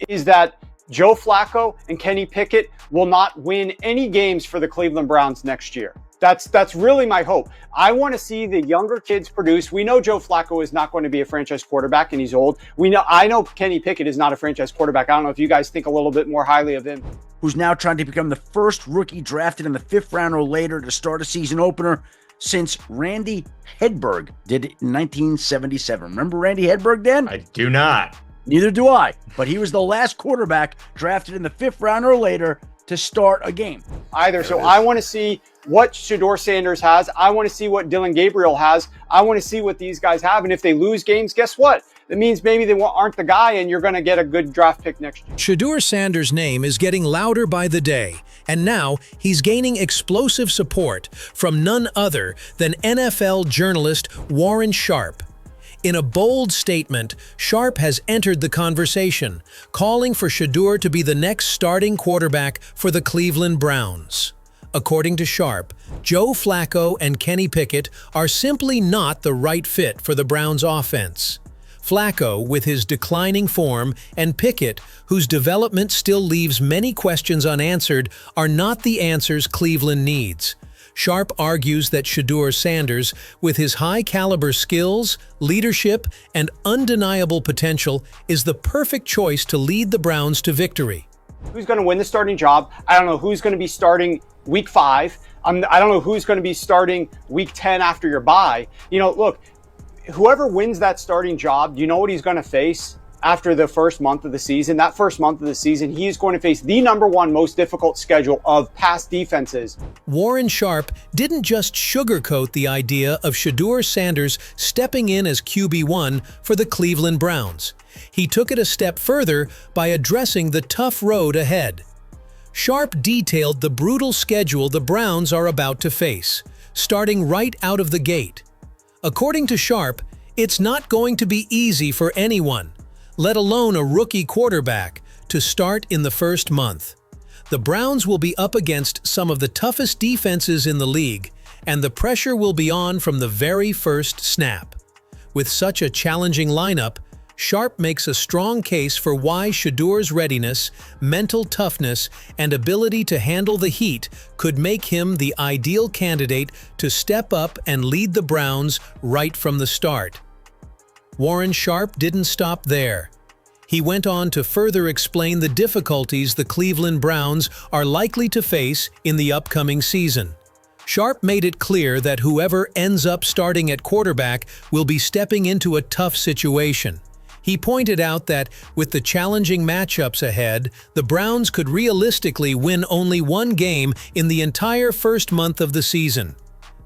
is that Joe Flacco and Kenny Pickett will not win any games for the Cleveland Browns next year. That's really my hope. I want to see the younger kids produce. We know Joe Flacco is not going to be a franchise quarterback and he's old. I know Kenny Pickett is not a franchise quarterback. I don't know if you guys think a little bit more highly of him. Who's now trying to become the first rookie drafted in the 5th round or later to start a season opener since Randy Hedberg did it in 1977. Remember Randy Hedberg, Dan? I do not. Neither do I. But he was the last quarterback drafted in the 5th round or later to start a game. So I want to see what Shedeur Sanders has. I want to see what Dylan Gabriel has. I want to see what these guys have. And if they lose games, guess what? That means maybe they aren't the guy and you're going to get a good draft pick next year. Shedeur Sanders' name is getting louder by the day. And now he's gaining explosive support from none other than NFL journalist Warren Sharp. In a bold statement, Sharp has entered the conversation, calling for Shedeur to be the next starting quarterback for the Cleveland Browns. According to Sharp, Joe Flacco and Kenny Pickett are simply not the right fit for the Browns' offense. Flacco, with his declining form, and Pickett, whose development still leaves many questions unanswered, are not the answers Cleveland needs. Sharp argues that Shedeur Sanders, with his high-caliber skills, leadership, and undeniable potential, is the perfect choice to lead the Browns to victory. Who's going to win the starting job? I don't know who's going to be starting week 5. I don't know who's going to be starting week 10 after your bye. Look, whoever wins that starting job, you know what he's going to face after the first month of the season? That first month of the season, he is going to face the #1 most difficult schedule of past defenses. Warren Sharp didn't just sugarcoat the idea of Shedeur Sanders stepping in as QB1 for the Cleveland Browns. He took it a step further by addressing the tough road ahead. Sharp detailed the brutal schedule the Browns are about to face, starting right out of the gate. According to Sharp, it's not going to be easy for anyone, let alone a rookie quarterback, to start in the first month. The Browns will be up against some of the toughest defenses in the league, and the pressure will be on from the very first snap. With such a challenging lineup, Sharp makes a strong case for why Shedeur's readiness, mental toughness, and ability to handle the heat could make him the ideal candidate to step up and lead the Browns right from the start. Warren Sharp didn't stop there. He went on to further explain the difficulties the Cleveland Browns are likely to face in the upcoming season. Sharp made it clear that whoever ends up starting at quarterback will be stepping into a tough situation. He pointed out that, with the challenging matchups ahead, the Browns could realistically win only one game in the entire first month of the season.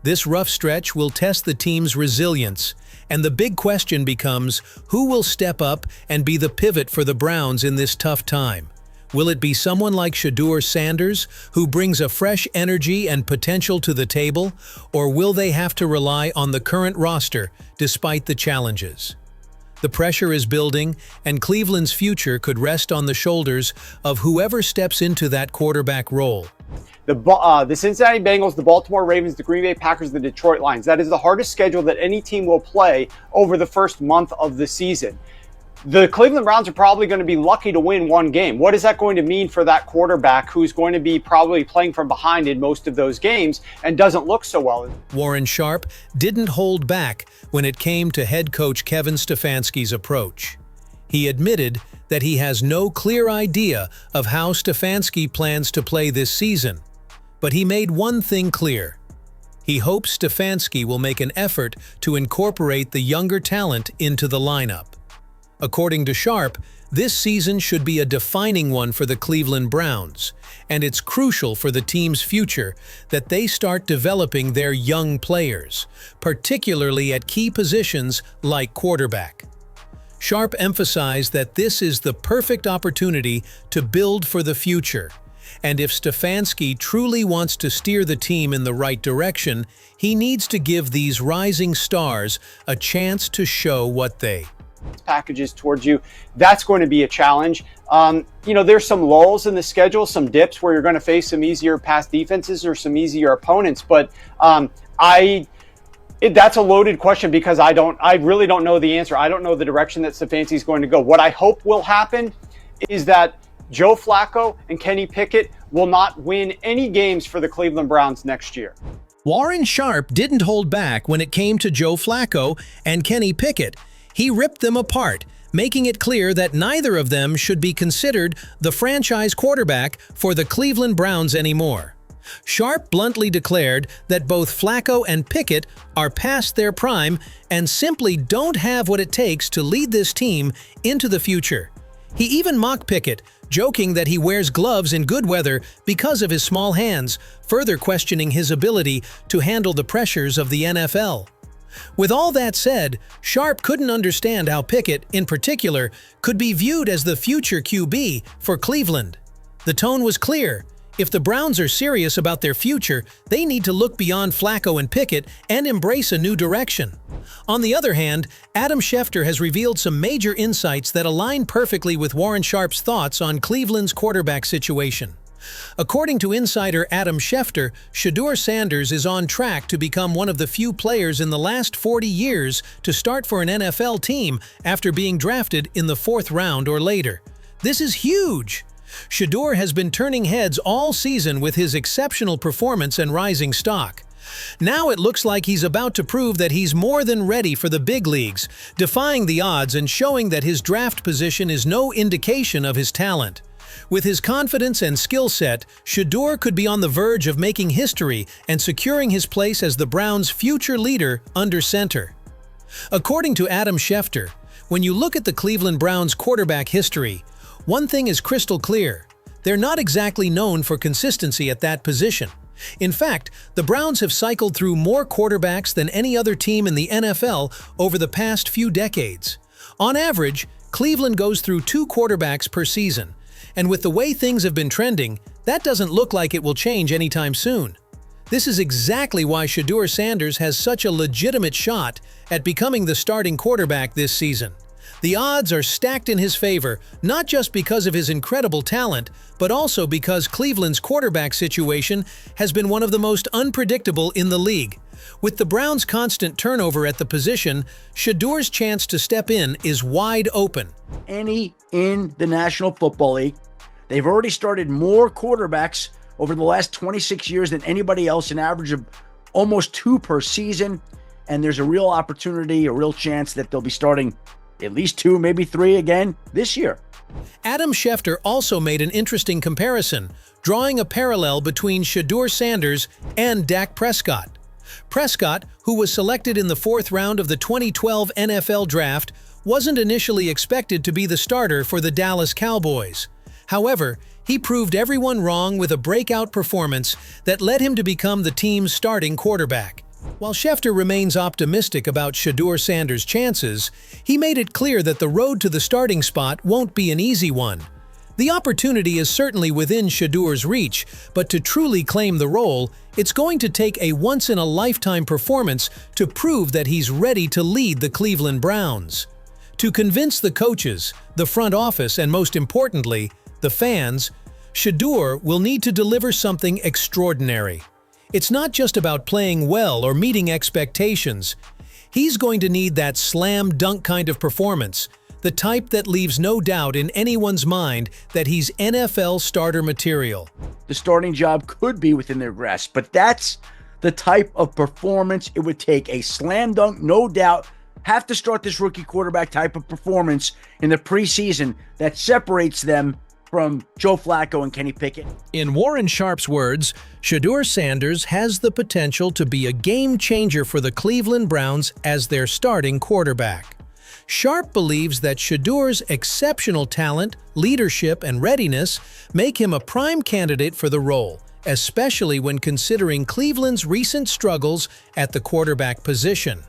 This rough stretch will test the team's resilience, and the big question becomes, who will step up and be the pivot for the Browns in this tough time? Will it be someone like Shedeur Sanders, who brings a fresh energy and potential to the table, or will they have to rely on the current roster despite the challenges? The pressure is building, and Cleveland's future could rest on the shoulders of whoever steps into that quarterback role. The Cincinnati Bengals, the Baltimore Ravens, the Green Bay Packers, the Detroit Lions. That is the hardest schedule that any team will play over the first month of the season. The Cleveland Browns are probably going to be lucky to win one game. What is that going to mean for that quarterback who's going to be probably playing from behind in most of those games and doesn't look so well? Warren Sharp didn't hold back when it came to head coach Kevin Stefanski's approach. He admitted that he has no clear idea of how Stafansky plans to play this season, but he made one thing clear. He hopes Stefanski will make an effort to incorporate the younger talent into the lineup. According to Sharp, this season should be a defining one for the Cleveland Browns, and it's crucial for the team's future that they start developing their young players, particularly at key positions like quarterback. Sharp emphasized that this is the perfect opportunity to build for the future, and if Stefanski truly wants to steer the team in the right direction, he needs to give these rising stars a chance to show what they packages towards you. That's going to be a challenge. There's some lulls in the schedule, some dips where you're going to face some easier past defenses or some easier opponents. But that's a loaded question because I really don't know the answer. I don't know the direction that Stefanski is going to go. What I hope will happen is that Joe Flacco and Kenny Pickett will not win any games for the Cleveland Browns next year. Warren Sharp didn't hold back when it came to Joe Flacco and Kenny Pickett. He ripped them apart, making it clear that neither of them should be considered the franchise quarterback for the Cleveland Browns anymore. Sharp bluntly declared that both Flacco and Pickett are past their prime and simply don't have what it takes to lead this team into the future. He even mocked Pickett, joking that he wears gloves in good weather because of his small hands, further questioning his ability to handle the pressures of the NFL. With all that said, Sharp couldn't understand how Pickett, in particular, could be viewed as the future QB for Cleveland. The tone was clear. If the Browns are serious about their future, they need to look beyond Flacco and Pickett and embrace a new direction. On the other hand, Adam Schefter has revealed some major insights that align perfectly with Warren Sharp's thoughts on Cleveland's quarterback situation. According to insider Adam Schefter, Shedeur Sanders is on track to become one of the few players in the last 40 years to start for an NFL team after being drafted in the 4th round or later. This is huge! Shedeur has been turning heads all season with his exceptional performance and rising stock. Now it looks like he's about to prove that he's more than ready for the big leagues, defying the odds and showing that his draft position is no indication of his talent. With his confidence and skill set, Shedeur could be on the verge of making history and securing his place as the Browns' future leader under center. According to Adam Schefter, when you look at the Cleveland Browns' quarterback history, one thing is crystal clear. They're not exactly known for consistency at that position. In fact, the Browns have cycled through more quarterbacks than any other team in the NFL over the past few decades. On average, Cleveland goes through 2 quarterbacks per season, and with the way things have been trending, that doesn't look like it will change anytime soon. This is exactly why Shedeur Sanders has such a legitimate shot at becoming the starting quarterback this season. The odds are stacked in his favor, not just because of his incredible talent, but also because Cleveland's quarterback situation has been one of the most unpredictable in the league. With the Browns' constant turnover at the position, Shedeur's chance to step in is wide open. Any in the National Football League. They've already started more quarterbacks over the last 26 years than anybody else, an average of almost 2 per season. And there's a real opportunity, a real chance that they'll be starting at least 2, maybe 3 again this year. Adam Schefter also made an interesting comparison, drawing a parallel between Shedeur Sanders and Dak Prescott. Prescott, who was selected in the 4th round of the 2012 NFL Draft, wasn't initially expected to be the starter for the Dallas Cowboys. However, he proved everyone wrong with a breakout performance that led him to become the team's starting quarterback. While Schefter remains optimistic about Shedeur Sanders' chances, he made it clear that the road to the starting spot won't be an easy one. The opportunity is certainly within Shedeur's reach, but to truly claim the role, it's going to take a once-in-a-lifetime performance to prove that he's ready to lead the Cleveland Browns. To convince the coaches, the front office, and most importantly, the fans, Shedeur will need to deliver something extraordinary. It's not just about playing well or meeting expectations. He's going to need that slam dunk kind of performance, the type that leaves no doubt in anyone's mind that he's NFL starter material. The starting job could be within their grasp, but that's the type of performance it would take. A slam dunk, no doubt, have to start this rookie quarterback type of performance in the preseason that separates them from Joe Flacco and Kenny Pickett. In Warren Sharp's words, Shedeur Sanders has the potential to be a game changer for the Cleveland Browns as their starting quarterback. Sharp believes that Shedeur's exceptional talent, leadership, and readiness make him a prime candidate for the role, especially when considering Cleveland's recent struggles at the quarterback position.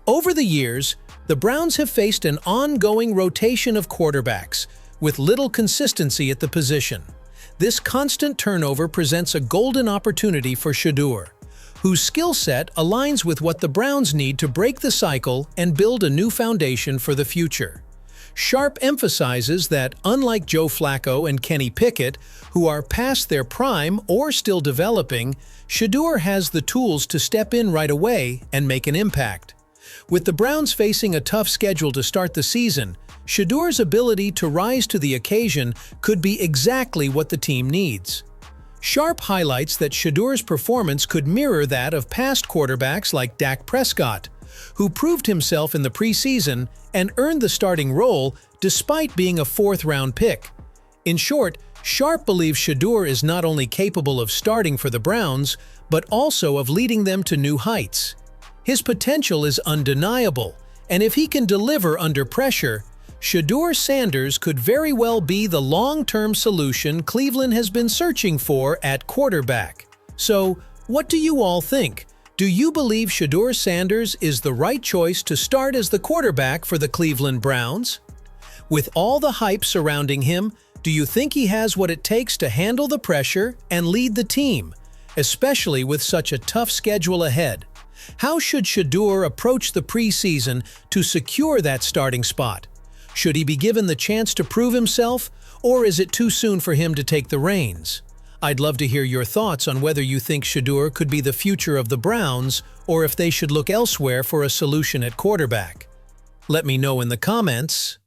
Over the years, the Browns have faced an ongoing rotation of quarterbacks, with little consistency at the position. This constant turnover presents a golden opportunity for Shedeur, whose skill set aligns with what the Browns need to break the cycle and build a new foundation for the future. Sharp emphasizes that, unlike Joe Flacco and Kenny Pickett, who are past their prime or still developing, Shedeur has the tools to step in right away and make an impact. With the Browns facing a tough schedule to start the season, Shedeur's ability to rise to the occasion could be exactly what the team needs. Sharp highlights that Shedeur's performance could mirror that of past quarterbacks like Dak Prescott, who proved himself in the preseason and earned the starting role despite being a fourth-round pick. In short, Sharp believes Shedeur is not only capable of starting for the Browns, but also of leading them to new heights. His potential is undeniable, and if he can deliver under pressure, Shedeur Sanders could very well be the long-term solution Cleveland has been searching for at quarterback. So, what do you all think? Do you believe Shedeur Sanders is the right choice to start as the quarterback for the Cleveland Browns? With all the hype surrounding him, do you think he has what it takes to handle the pressure and lead the team, especially with such a tough schedule ahead? How should Shedeur approach the preseason to secure that starting spot? Should he be given the chance to prove himself, or is it too soon for him to take the reins? I'd love to hear your thoughts on whether you think Shedeur could be the future of the Browns or if they should look elsewhere for a solution at quarterback. Let me know in the comments.